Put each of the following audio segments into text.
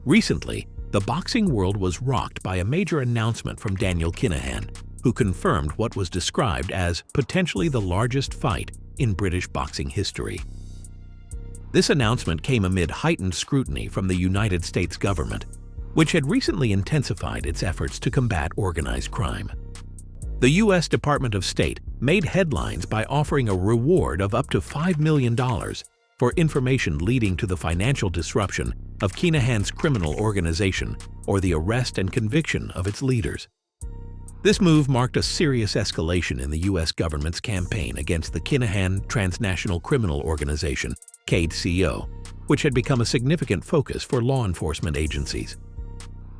Recently, the boxing world was rocked by a major announcement from Daniel Kinahan, who confirmed what was described as potentially the largest fight in British boxing history. This announcement came amid heightened scrutiny from the United States government, which had recently intensified its efforts to combat organized crime. The U.S. Department of State made headlines by offering a reward of up to $5 million for information leading to the financial disruption of Kinahan's criminal organization or the arrest and conviction of its leaders. This move marked a serious escalation in the U.S. government's campaign against the Kinahan Transnational Criminal Organization, KTCO, which had become a significant focus for law enforcement agencies.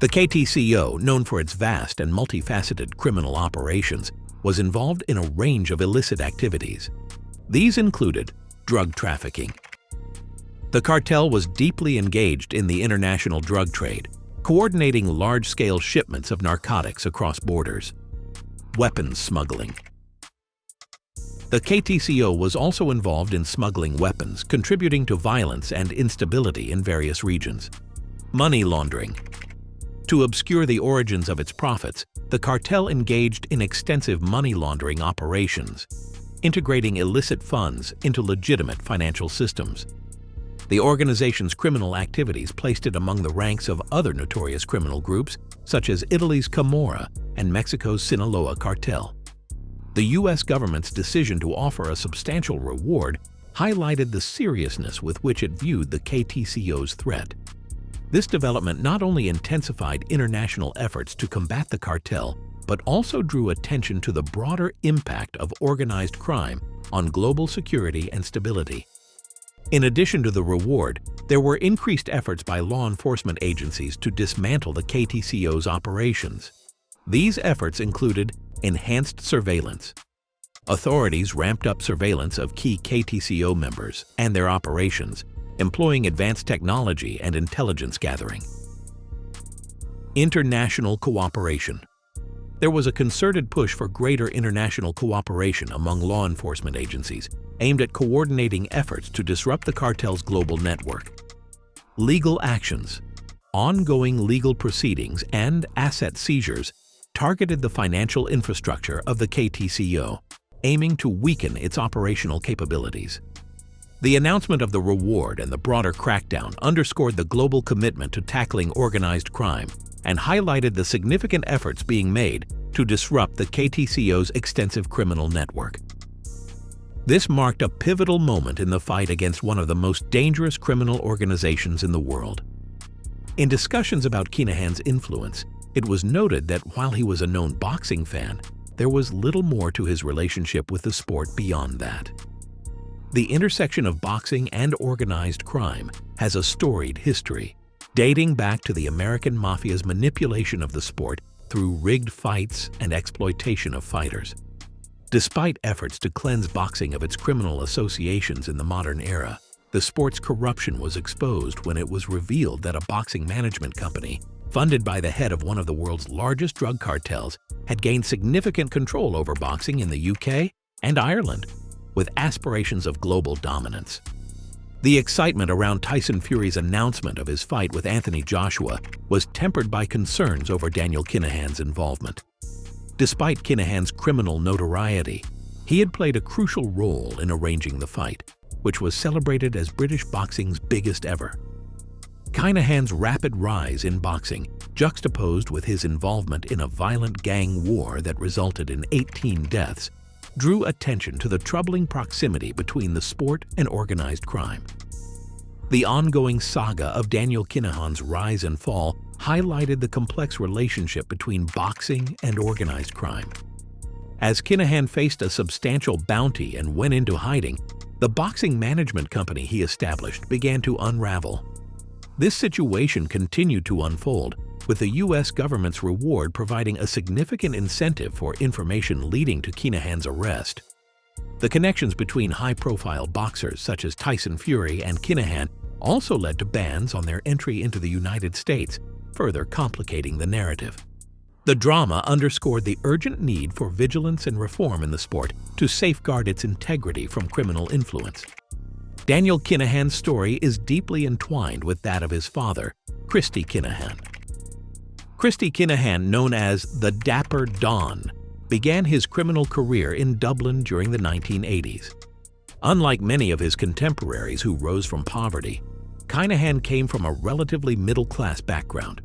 The KTCO, known for its vast and multifaceted criminal operations, was involved in a range of illicit activities. These included drug trafficking. The cartel was deeply engaged in the international drug trade, coordinating large-scale shipments of narcotics across borders. Weapons smuggling. The KTCO was also involved in smuggling weapons, contributing to violence and instability in various regions. Money laundering. To obscure the origins of its profits, the cartel engaged in extensive money laundering operations, integrating illicit funds into legitimate financial systems. The organization's criminal activities placed it among the ranks of other notorious criminal groups, such as Italy's Camorra and Mexico's Sinaloa cartel. The U.S. government's decision to offer a substantial reward highlighted the seriousness with which it viewed the KTCO's threat. This development not only intensified international efforts to combat the cartel, but also drew attention to the broader impact of organized crime on global security and stability. In addition to the reward, there were increased efforts by law enforcement agencies to dismantle the KTCO's operations. These efforts included enhanced surveillance. Authorities ramped up surveillance of key KTCO members and their operations, employing advanced technology and intelligence gathering. International cooperation. There was a concerted push for greater international cooperation among law enforcement agencies, aimed at coordinating efforts to disrupt the cartel's global network. Legal actions. Ongoing legal proceedings and asset seizures targeted the financial infrastructure of the KTCO, aiming to weaken its operational capabilities. The announcement of the reward and the broader crackdown underscored the global commitment to tackling organized crime and highlighted the significant efforts being made to disrupt the KTCO's extensive criminal network. This marked a pivotal moment in the fight against one of the most dangerous criminal organizations in the world. In discussions about Kinahan's influence, it was noted that while he was a known boxing fan, there was little more to his relationship with the sport beyond that. The intersection of boxing and organized crime has a storied history, dating back to the American Mafia's manipulation of the sport through rigged fights and exploitation of fighters. Despite efforts to cleanse boxing of its criminal associations in the modern era, the sport's corruption was exposed when it was revealed that a boxing management company, funded by the head of one of the world's largest drug cartels, had gained significant control over boxing in the UK and Ireland, with aspirations of global dominance. The excitement around Tyson Fury's announcement of his fight with Anthony Joshua was tempered by concerns over Daniel Kinahan's involvement. Despite Kinahan's criminal notoriety, he had played a crucial role in arranging the fight, which was celebrated as British boxing's biggest ever. Kinahan's rapid rise in boxing, juxtaposed with his involvement in a violent gang war that resulted in 18 deaths, drew attention to the troubling proximity between the sport and organized crime. The ongoing saga of Daniel Kinahan's rise and fall highlighted the complex relationship between boxing and organized crime. As Kinahan faced a substantial bounty and went into hiding, the boxing management company he established began to unravel. This situation continued to unfold, with the U.S. government's reward providing a significant incentive for information leading to Kinahan's arrest. The connections between high-profile boxers such as Tyson Fury and Kinahan also led to bans on their entry into the United States, further complicating the narrative. The drama underscored the urgent need for vigilance and reform in the sport to safeguard its integrity from criminal influence. Daniel Kinahan's story is deeply entwined with that of his father, Christy Kinahan. Christy Kinahan, known as the Dapper Don, began his criminal career in Dublin during the 1980s. Unlike many of his contemporaries who rose from poverty, Kinahan came from a relatively middle-class background.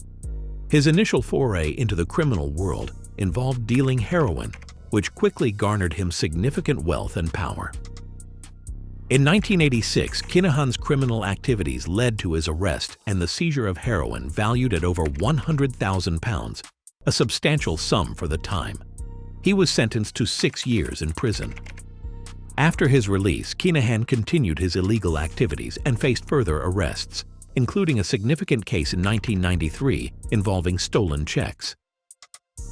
His initial foray into the criminal world involved dealing heroin, which quickly garnered him significant wealth and power. In 1986, Kinahan's criminal activities led to his arrest and the seizure of heroin valued at over £100,000, a substantial sum for the time. He was sentenced to 6 years in prison. After his release, Kinahan continued his illegal activities and faced further arrests, including a significant case in 1993 involving stolen checks.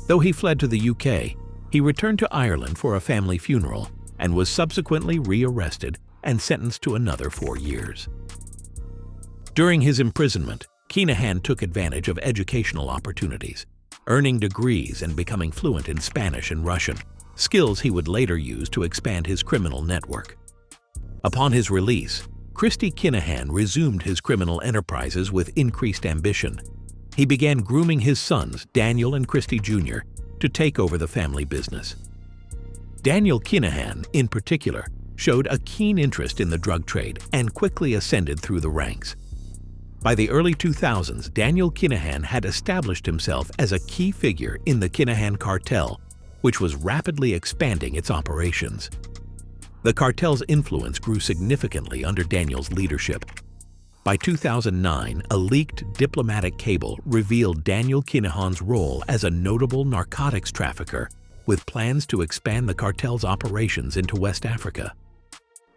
Though he fled to the UK, he returned to Ireland for a family funeral and was subsequently re-arrested and sentenced to another 4 years. During his imprisonment, Kinahan took advantage of educational opportunities, earning degrees and becoming fluent in Spanish and Russian, skills he would later use to expand his criminal network. Upon his release, Christy Kinahan resumed his criminal enterprises with increased ambition. He began grooming his sons, Daniel and Christy Jr., to take over the family business. Daniel Kinahan, in particular, showed a keen interest in the drug trade and quickly ascended through the ranks. By the early 2000s, Daniel Kinahan had established himself as a key figure in the Kinahan Cartel, which was rapidly expanding its operations. The cartel's influence grew significantly under Daniel's leadership. By 2009, a leaked diplomatic cable revealed Daniel Kinahan's role as a notable narcotics trafficker, with plans to expand the cartel's operations into West Africa.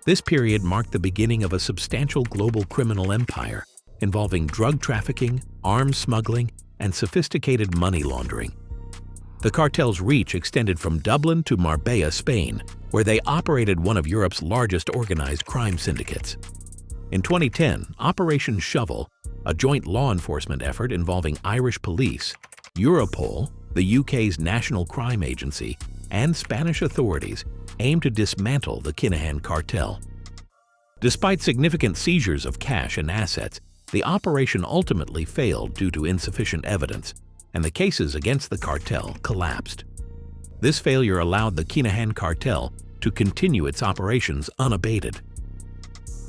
This period marked the beginning of a substantial global criminal empire involving drug trafficking, arms smuggling, and sophisticated money laundering. The cartel's reach extended from Dublin to Marbella, Spain, where they operated one of Europe's largest organized crime syndicates. In 2010, Operation Shovel, a joint law enforcement effort involving Irish police, Europol, the UK's National Crime Agency, and Spanish authorities, aimed to dismantle the Kinahan cartel. Despite significant seizures of cash and assets, the operation ultimately failed due to insufficient evidence, and the cases against the cartel collapsed. This failure allowed the Kinahan cartel to continue its operations unabated.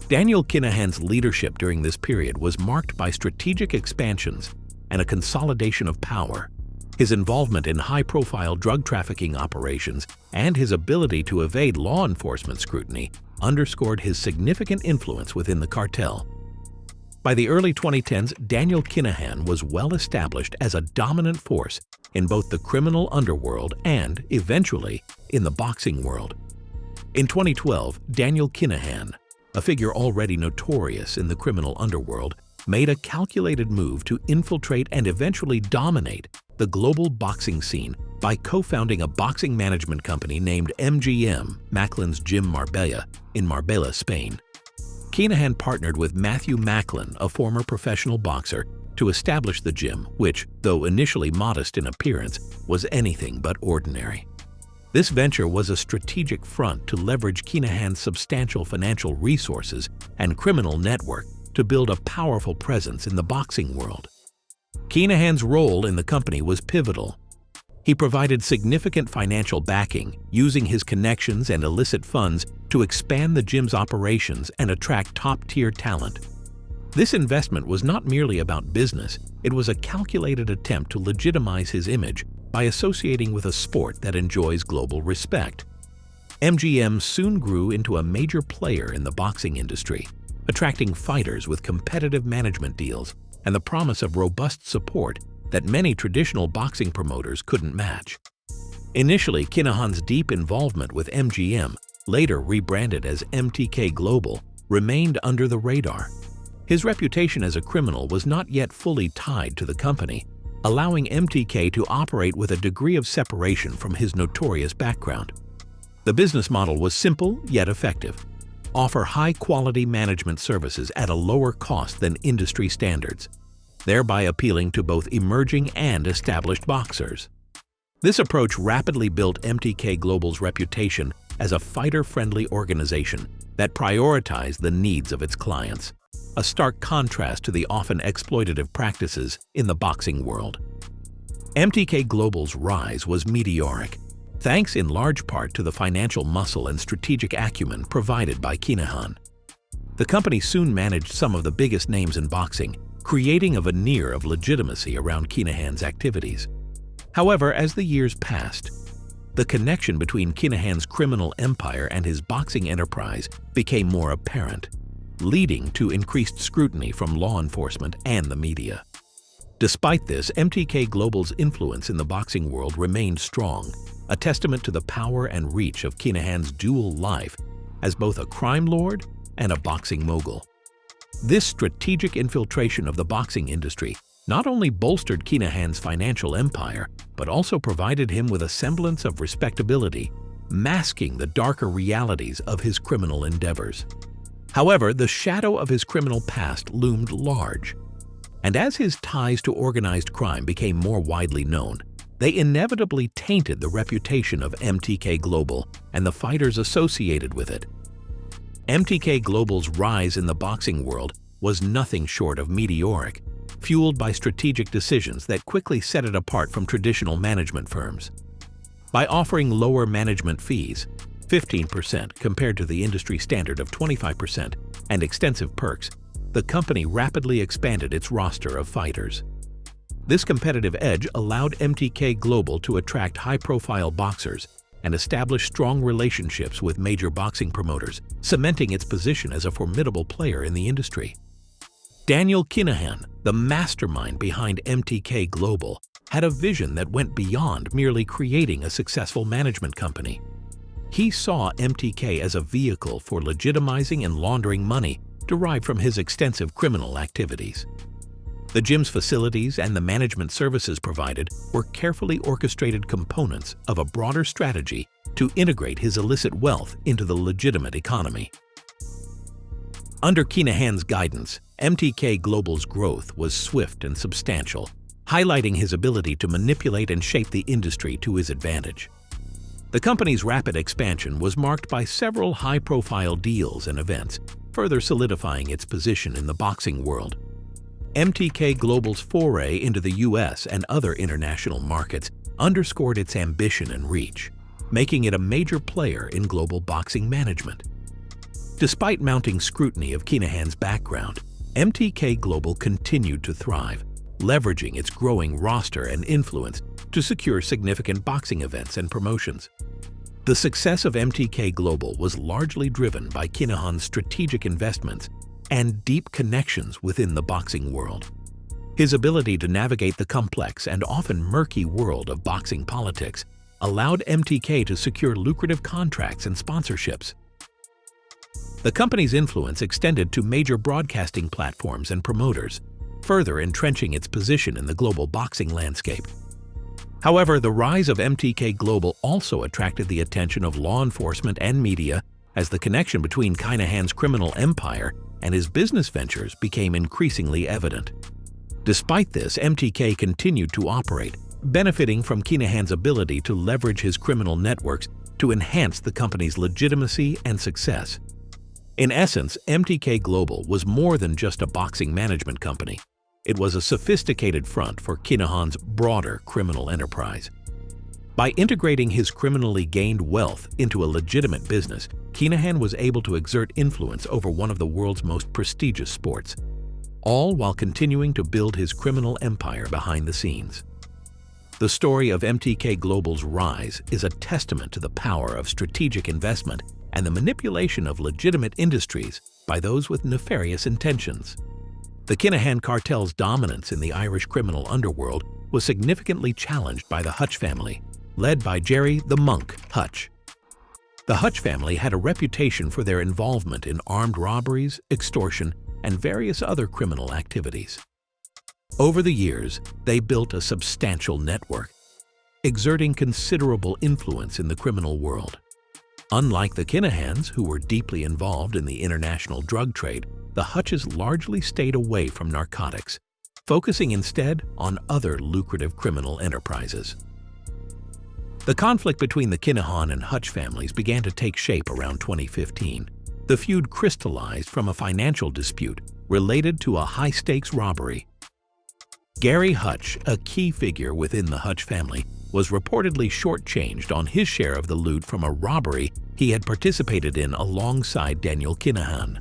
Daniel Kinahan's leadership during this period was marked by strategic expansions and a consolidation of power. His involvement in high-profile drug trafficking operations and his ability to evade law enforcement scrutiny underscored his significant influence within the cartel. By the early 2010s, Daniel Kinahan was well established as a dominant force in both the criminal underworld and, eventually, in the boxing world. In 2012, Daniel Kinahan, a figure already notorious in the criminal underworld, made a calculated move to infiltrate and eventually dominate the global boxing scene by co-founding a boxing management company named MGM, Macklin's Gym Marbella, in Marbella, Spain. Kinahan partnered with Matthew Macklin, a former professional boxer, to establish the gym, which, though initially modest in appearance, was anything but ordinary. This venture was a strategic front to leverage Kinahan's substantial financial resources and criminal network to build a powerful presence in the boxing world. Kinahan's role in the company was pivotal. He provided significant financial backing, using his connections and illicit funds to expand the gym's operations and attract top-tier talent. This investment was not merely about business, it was a calculated attempt to legitimize his image by associating with a sport that enjoys global respect. MGM soon grew into a major player in the boxing industry, attracting fighters with competitive management deals and the promise of robust support that many traditional boxing promoters couldn't match. Initially, Kinahan's deep involvement with MGM, later rebranded as MTK Global, remained under the radar. His reputation as a criminal was not yet fully tied to the company, allowing MTK to operate with a degree of separation from his notorious background. The business model was simple yet effective: offer high-quality management services at a lower cost than industry standards, thereby appealing to both emerging and established boxers. This approach rapidly built MTK Global's reputation as a fighter-friendly organization that prioritized the needs of its clients. a stark contrast to the often exploitative practices in the boxing world. MTK Global's rise was meteoric, thanks in large part to the financial muscle and strategic acumen provided by Kinahan. The company soon managed some of the biggest names in boxing, creating a veneer of legitimacy around Kinahan's activities. However, as the years passed, the connection between Kinahan's criminal empire and his boxing enterprise became more apparent, leading to increased scrutiny from law enforcement and the media. Despite this, MTK Global's influence in the boxing world remained strong, a testament to the power and reach of Kinahan's dual life as both a crime lord and a boxing mogul. This strategic infiltration of the boxing industry not only bolstered Kinahan's financial empire, but also provided him with a semblance of respectability, masking the darker realities of his criminal endeavors. However, the shadow of his criminal past loomed large, and as his ties to organized crime became more widely known, they inevitably tainted the reputation of MTK Global and the fighters associated with it. MTK Global's rise in the boxing world was nothing short of meteoric, fueled by strategic decisions that quickly set it apart from traditional management firms. By offering lower management fees, 15% compared to the industry standard of 25%, and extensive perks, the company rapidly expanded its roster of fighters. This competitive edge allowed MTK Global to attract high-profile boxers and establish strong relationships with major boxing promoters, cementing its position as a formidable player in the industry. Daniel Kinahan, the mastermind behind MTK Global, had a vision that went beyond merely creating a successful management company. He saw MTK as a vehicle for legitimizing and laundering money derived from his extensive criminal activities. The gym's facilities and the management services provided were carefully orchestrated components of a broader strategy to integrate his illicit wealth into the legitimate economy. Under Kinahan's guidance, MTK Global's growth was swift and substantial, highlighting his ability to manipulate and shape the industry to his advantage. The company's rapid expansion was marked by several high-profile deals and events, further solidifying its position in the boxing world. MTK Global's foray into the US and other international markets underscored its ambition and reach, making it a major player in global boxing management. Despite mounting scrutiny of Kinahan's background, MTK Global continued to thrive, leveraging its growing roster and influence to secure significant boxing events and promotions. The success of MTK Global was largely driven by Kinahan's strategic investments and deep connections within the boxing world. His ability to navigate the complex and often murky world of boxing politics allowed MTK to secure lucrative contracts and sponsorships. The company's influence extended to major broadcasting platforms and promoters, further entrenching its position in the global boxing landscape. However, the rise of MTK Global also attracted the attention of law enforcement and media as the connection between Kinahan's criminal empire and his business ventures became increasingly evident. Despite this, MTK continued to operate, benefiting from Kinahan's ability to leverage his criminal networks to enhance the company's legitimacy and success. In essence, MTK Global was more than just a boxing management company. It was a sophisticated front for Kinahan's broader criminal enterprise. By integrating his criminally gained wealth into a legitimate business, Kinahan was able to exert influence over one of the world's most prestigious sports, all while continuing to build his criminal empire behind the scenes. The story of MTK Global's rise is a testament to the power of strategic investment and the manipulation of legitimate industries by those with nefarious intentions. The Kinahan cartel's dominance in the Irish criminal underworld was significantly challenged by the Hutch family, led by Jerry the Monk Hutch. The Hutch family had a reputation for their involvement in armed robberies, extortion, and various other criminal activities. Over the years, they built a substantial network, exerting considerable influence in the criminal world. Unlike the Kinahans, who were deeply involved in the international drug trade, the Hutches largely stayed away from narcotics, focusing instead on other lucrative criminal enterprises. The conflict between the Kinahan and Hutch families began to take shape around 2015. The feud crystallized from a financial dispute related to a high-stakes robbery. Gary Hutch, a key figure within the Hutch family, was reportedly shortchanged on his share of the loot from a robbery he had participated in alongside Daniel Kinahan.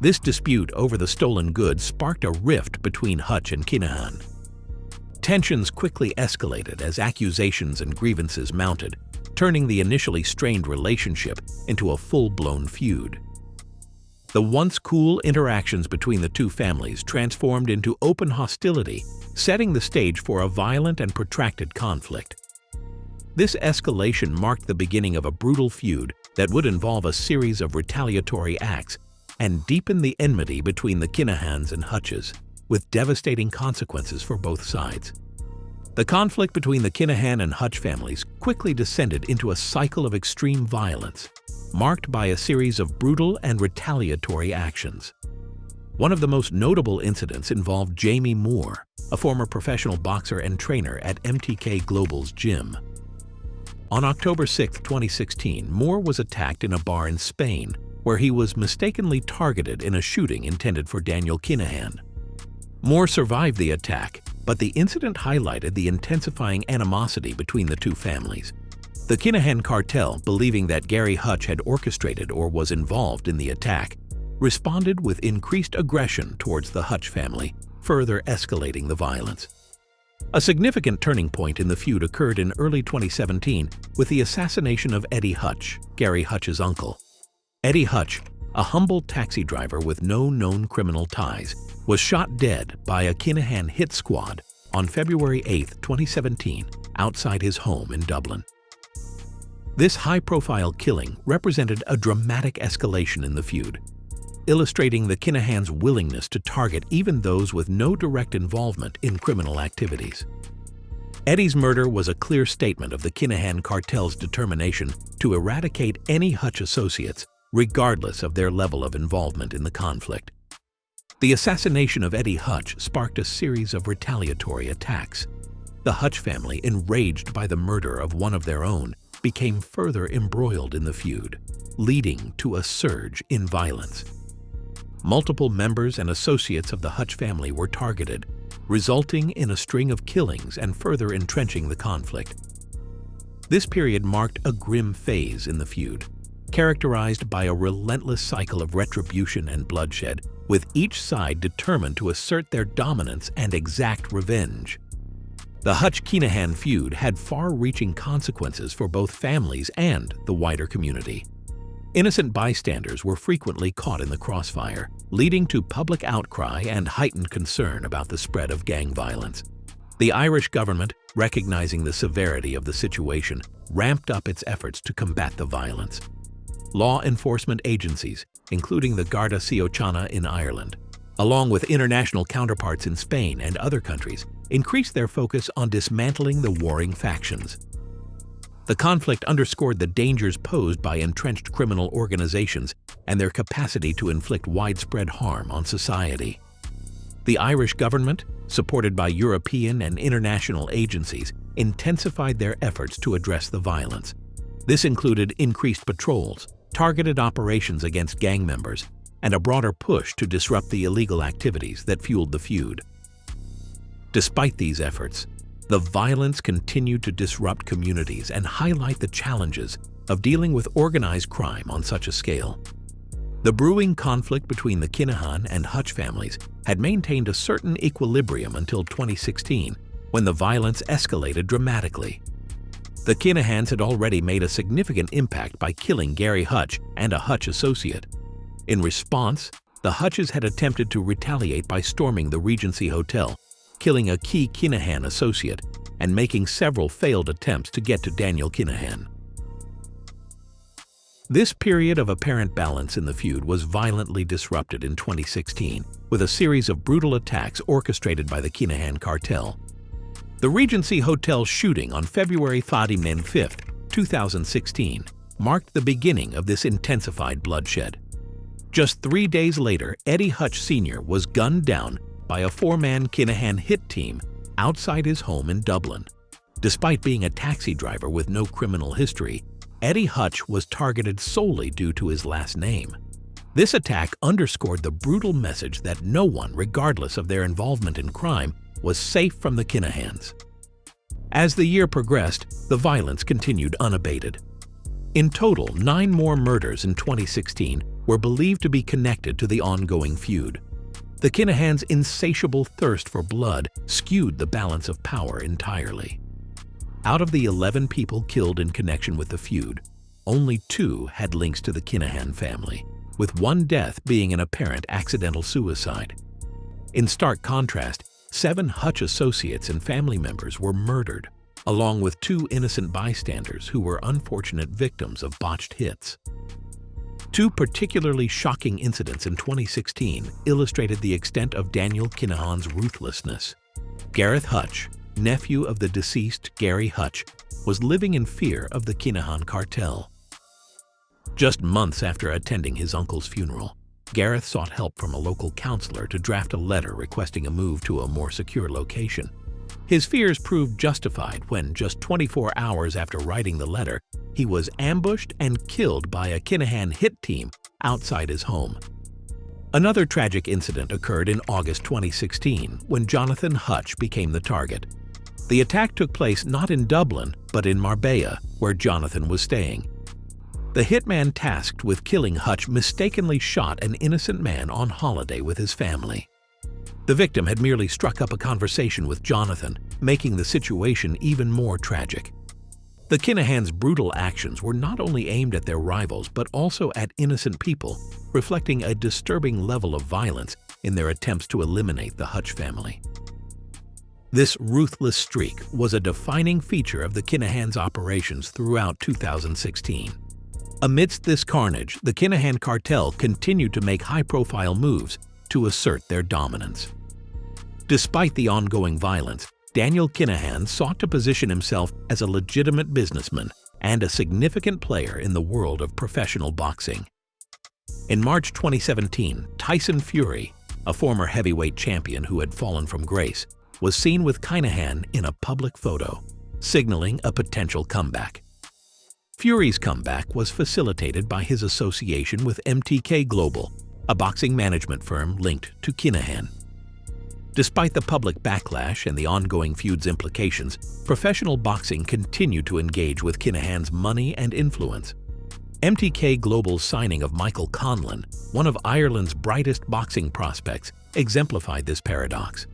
This dispute over the stolen goods sparked a rift between Hutch and Kinahan. Tensions quickly escalated as accusations and grievances mounted, turning the initially strained relationship into a full-blown feud. The once cool interactions between the two families transformed into open hostility, setting the stage for a violent and protracted conflict. This escalation marked the beginning of a brutal feud that would involve a series of retaliatory acts and deepen the enmity between the Kinahans and Hutches, with devastating consequences for both sides. The conflict between the Kinahan and Hutch families quickly descended into a cycle of extreme violence, marked by a series of brutal and retaliatory actions. One of the most notable incidents involved Jamie Moore, a former professional boxer and trainer at MTK Global's gym. On October 6, 2016, Moore was attacked in a bar in Spain, where he was mistakenly targeted in a shooting intended for Daniel Kinahan. Moore survived the attack, but the incident highlighted the intensifying animosity between the two families. The Kinahan cartel, believing that Gary Hutch had orchestrated or was involved in the attack, responded with increased aggression towards the Hutch family, further escalating the violence. A significant turning point in the feud occurred in early 2017 with the assassination of Eddie Hutch, Gary Hutch's uncle. Eddie Hutch, a humble taxi driver with no known criminal ties, was shot dead by a Kinahan hit squad on February 8, 2017, outside his home in Dublin. This high-profile killing represented a dramatic escalation in the feud, illustrating the Kinahans' willingness to target even those with no direct involvement in criminal activities. Eddie's murder was a clear statement of the Kinahan cartel's determination to eradicate any Hutch associates, regardless of their level of involvement in the conflict. The assassination of Eddie Hutch sparked a series of retaliatory attacks. The Hutch family, enraged by the murder of one of their own, became further embroiled in the feud, leading to a surge in violence. Multiple members and associates of the Hutch family were targeted, resulting in a string of killings and further entrenching the conflict. This period marked a grim phase in the feud, characterized by a relentless cycle of retribution and bloodshed, with each side determined to assert their dominance and exact revenge. The Hutch-Kinahan feud had far-reaching consequences for both families and the wider community. Innocent bystanders were frequently caught in the crossfire, leading to public outcry and heightened concern about the spread of gang violence. The Irish government, recognizing the severity of the situation, ramped up its efforts to combat the violence. Law enforcement agencies, including the Garda Síochána in Ireland, along with international counterparts in Spain and other countries, increased their focus on dismantling the warring factions. The conflict underscored the dangers posed by entrenched criminal organizations and their capacity to inflict widespread harm on society. The Irish government, supported by European and international agencies, intensified their efforts to address the violence. This included increased patrols, targeted operations against gang members, and a broader push to disrupt the illegal activities that fueled the feud. Despite these efforts, the violence continued to disrupt communities and highlight the challenges of dealing with organized crime on such a scale. The brewing conflict between the Kinahan and Hutch families had maintained a certain equilibrium until 2016, when the violence escalated dramatically. The Kinahans had already made a significant impact by killing Gary Hutch and a Hutch associate. In response, the Hutches had attempted to retaliate by storming the Regency Hotel, killing a key Kinahan associate, and making several failed attempts to get to Daniel Kinahan. This period of apparent balance in the feud was violently disrupted in 2016 with a series of brutal attacks orchestrated by the Kinahan cartel. The Regency Hotel shooting on February 5, 2016, marked the beginning of this intensified bloodshed. Just 3 days later, Eddie Hutch Sr. was gunned down by a four-man Kinahan hit team outside his home in Dublin. Despite being a taxi driver with no criminal history, Eddie Hutch was targeted solely due to his last name. This attack underscored the brutal message that no one, regardless of their involvement in crime, was safe from the Kinahans. As the year progressed, the violence continued unabated. In total, 9 more murders in 2016 were believed to be connected to the ongoing feud. The Kinahans' insatiable thirst for blood skewed the balance of power entirely. Out of the 11 people killed in connection with the feud, only 2 had links to the Kinahan family, with one death being an apparent accidental suicide. In stark contrast, 7 Hutch associates and family members were murdered, along with 2 innocent bystanders who were unfortunate victims of botched hits. 2 particularly shocking incidents in 2016 illustrated the extent of Daniel Kinahan's ruthlessness. Gareth Hutch, nephew of the deceased Gary Hutch, was living in fear of the Psychotic Cartel. Just months after attending his uncle's funeral, Gareth sought help from a local counselor to draft a letter requesting a move to a more secure location. His fears proved justified when, just 24 hours after writing the letter, he was ambushed and killed by a Kinahan hit team outside his home. Another tragic incident occurred in August 2016 when Jonathan Hutch became the target. The attack took place not in Dublin, but in Marbella, where Jonathan was staying. The hitman tasked with killing Hutch mistakenly shot an innocent man on holiday with his family. The victim had merely struck up a conversation with Jonathan, making the situation even more tragic. The Kinahans' brutal actions were not only aimed at their rivals but also at innocent people, reflecting a disturbing level of violence in their attempts to eliminate the Hutch family. This ruthless streak was a defining feature of the Kinahans' operations throughout 2016. Amidst this carnage, the Psychotic Cartel continued to make high-profile moves to assert their dominance. Despite the ongoing violence, Daniel Kinahan sought to position himself as a legitimate businessman and a significant player in the world of professional boxing. In March 2017, Tyson Fury, a former heavyweight champion who had fallen from grace, was seen with Kinahan in a public photo, signaling a potential comeback. Fury's comeback was facilitated by his association with MTK Global, a boxing management firm linked to Kinahan. Despite the public backlash and the ongoing feud's implications, professional boxing continued to engage with Kinahan's money and influence. MTK Global's signing of Michael Conlan, one of Ireland's brightest boxing prospects, exemplified this paradox.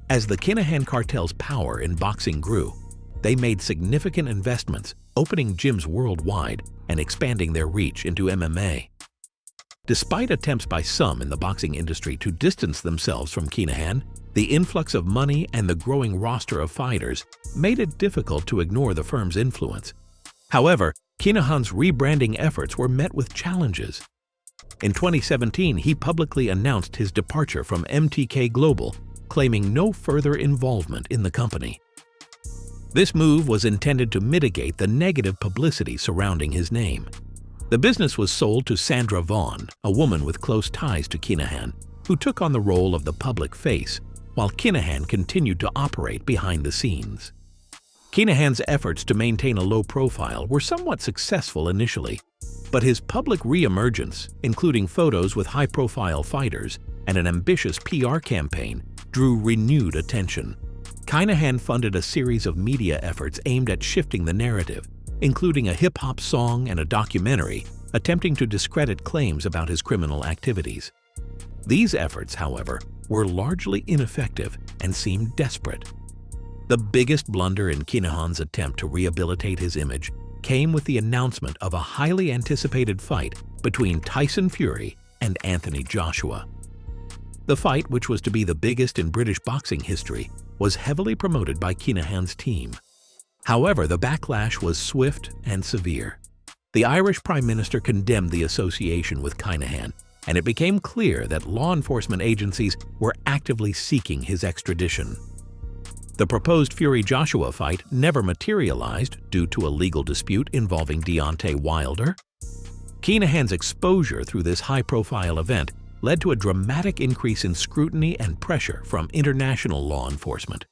As the Kinahan cartel's power in boxing grew, they made significant investments, opening gyms worldwide and expanding their reach into MMA. Despite attempts by some in the boxing industry to distance themselves from Kinahan, the influx of money and the growing roster of fighters made it difficult to ignore the firm's influence. However, Kinahan's rebranding efforts were met with challenges. In 2017, he publicly announced his departure from MTK Global, claiming no further involvement in the company. This move was intended to mitigate the negative publicity surrounding his name. The business was sold to Sandra Vaughan, a woman with close ties to Kinahan, who took on the role of the public face, while Kinahan continued to operate behind the scenes. Kinahan's efforts to maintain a low profile were somewhat successful initially, but his public re-emergence, including photos with high-profile fighters and an ambitious PR campaign, drew renewed attention. Kinahan funded a series of media efforts aimed at shifting the narrative, including a hip-hop song and a documentary attempting to discredit claims about his criminal activities. These efforts, however, were largely ineffective and seemed desperate. The biggest blunder in Kinahan's attempt to rehabilitate his image came with the announcement of a highly anticipated fight between Tyson Fury and Anthony Joshua. The fight, which was to be the biggest in British boxing history, was heavily promoted by Kinahan's team. However, the backlash was swift and severe. The Irish Prime Minister condemned the association with Kinahan, and it became clear that law enforcement agencies were actively seeking his extradition. The proposed Fury-Joshua fight never materialized due to a legal dispute involving Deontay Wilder. Kinahan's exposure through this high-profile event led to a dramatic increase in scrutiny and pressure from international law enforcement.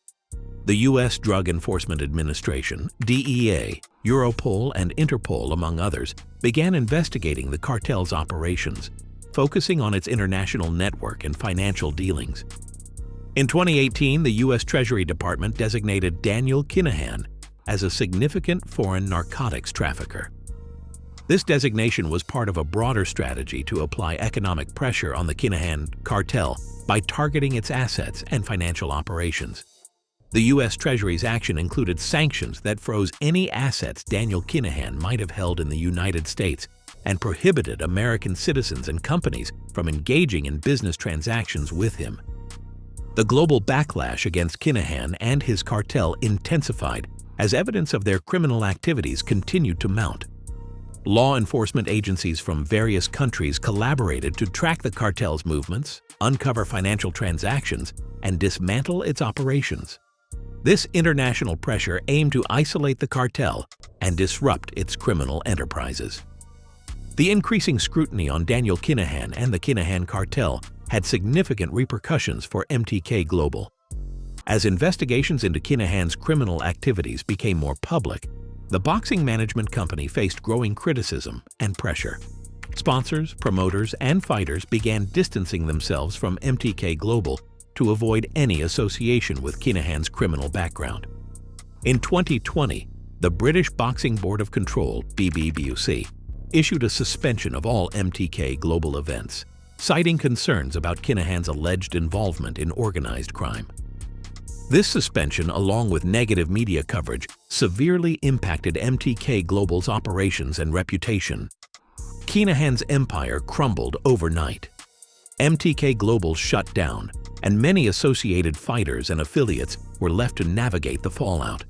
The U.S. Drug Enforcement Administration, DEA, Europol, and Interpol, among others, began investigating the cartel's operations. focusing on its international network and financial dealings. In 2018, the U.S. Treasury Department designated Daniel Kinahan as a significant foreign narcotics trafficker. This designation was part of a broader strategy to apply economic pressure on the Kinahan cartel by targeting its assets and financial operations. The U.S. Treasury's action included sanctions that froze any assets Daniel Kinahan might have held in the United States and prohibited American citizens and companies from engaging in business transactions with him. The global backlash against Kinahan and his cartel intensified as evidence of their criminal activities continued to mount. Law enforcement agencies from various countries collaborated to track the cartel's movements, uncover financial transactions, and dismantle its operations. This international pressure aimed to isolate the cartel and disrupt its criminal enterprises. The increasing scrutiny on Daniel Kinahan and the Kinahan cartel had significant repercussions for MTK Global. As investigations into Kinahan's criminal activities became more public, the boxing management company faced growing criticism and pressure. Sponsors, promoters, and fighters began distancing themselves from MTK Global to avoid any association with Kinahan's criminal background. In 2020, the British Boxing Board of Control, BBBOC, issued a suspension of all MTK Global events, citing concerns about Kinahan's alleged involvement in organized crime. This suspension, along with negative media coverage, severely impacted MTK Global's operations and reputation. Kinahan's empire crumbled overnight. MTK Global shut down, and many associated fighters and affiliates were left to navigate the fallout.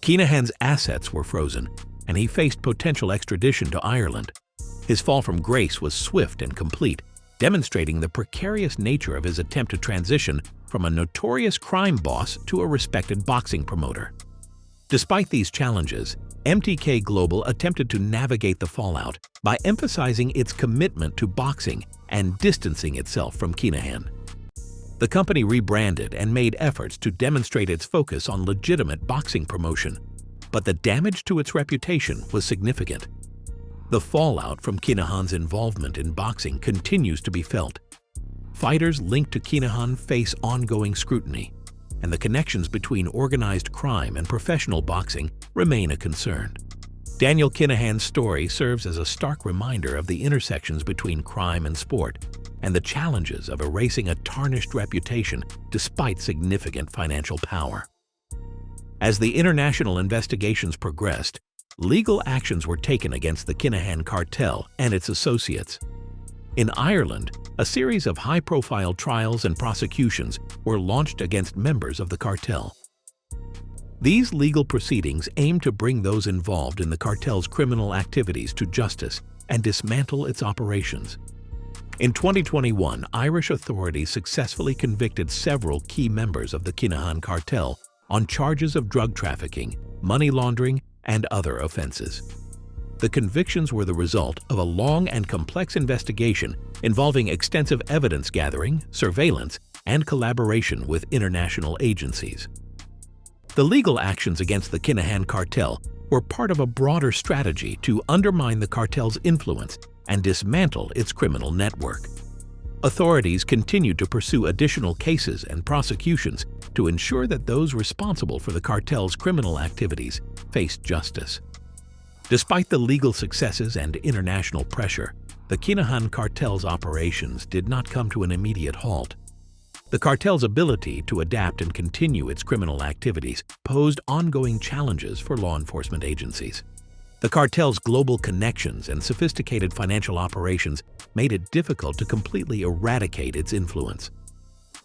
Kinahan's assets were frozen, and he faced potential extradition to Ireland. His fall from grace was swift and complete, demonstrating the precarious nature of his attempt to transition from a notorious crime boss to a respected boxing promoter. Despite these challenges, MTK Global attempted to navigate the fallout by emphasizing its commitment to boxing and distancing itself from Kinahan. The company rebranded and made efforts to demonstrate its focus on legitimate boxing promotion, but the damage to its reputation was significant. The fallout from Kinahan's involvement in boxing continues to be felt. Fighters linked to Kinahan face ongoing scrutiny, and the connections between organized crime and professional boxing remain a concern. Daniel Kinahan's story serves as a stark reminder of the intersections between crime and sport and the challenges of erasing a tarnished reputation despite significant financial power. As the international investigations progressed, legal actions were taken against the Kinahan cartel and its associates. In Ireland, a series of high-profile trials and prosecutions were launched against members of the cartel. These legal proceedings aim to bring those involved in the cartel's criminal activities to justice and dismantle its operations. In 2021, Irish authorities successfully convicted several key members of the Kinahan cartel on charges of drug trafficking, money laundering, and other offenses. The convictions were the result of a long and complex investigation involving extensive evidence gathering, surveillance, and collaboration with international agencies. The legal actions against the Kinahan cartel were part of a broader strategy to undermine the cartel's influence and dismantle its criminal network. Authorities continued to pursue additional cases and prosecutions to ensure that those responsible for the cartel's criminal activities faced justice. Despite the legal successes and international pressure, the Kinahan cartel's operations did not come to an immediate halt. The cartel's ability to adapt and continue its criminal activities posed ongoing challenges for law enforcement agencies. The cartel's global connections and sophisticated financial operations made it difficult to completely eradicate its influence.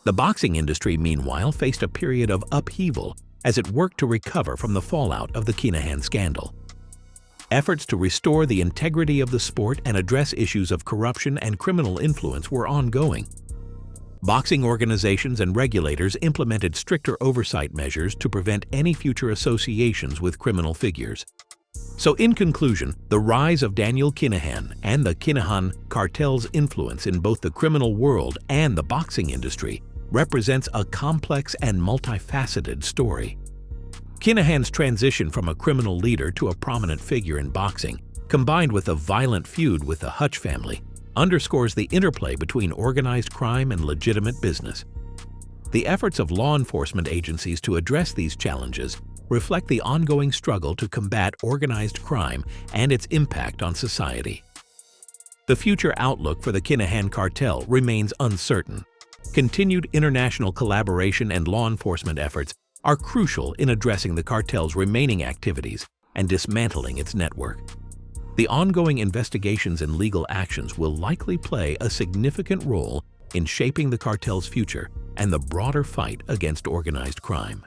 The boxing industry, meanwhile, faced a period of upheaval as it worked to recover from the fallout of the Kinahan scandal. Efforts to restore the integrity of the sport and address issues of corruption and criminal influence were ongoing. Boxing organizations and regulators implemented stricter oversight measures to prevent any future associations with criminal figures. So in conclusion, the rise of Daniel Kinahan and the Kinahan cartel's influence in both the criminal world and the boxing industry represents a complex and multifaceted story. Kinahan's transition from a criminal leader to a prominent figure in boxing, combined with a violent feud with the Hutch family, underscores the interplay between organized crime and legitimate business. The efforts of law enforcement agencies to address these challenges reflect the ongoing struggle to combat organized crime and its impact on society. The future outlook for the Kinahan cartel remains uncertain. Continued international collaboration and law enforcement efforts are crucial in addressing the cartel's remaining activities and dismantling its network. The ongoing investigations and legal actions will likely play a significant role in shaping the cartel's future and the broader fight against organized crime.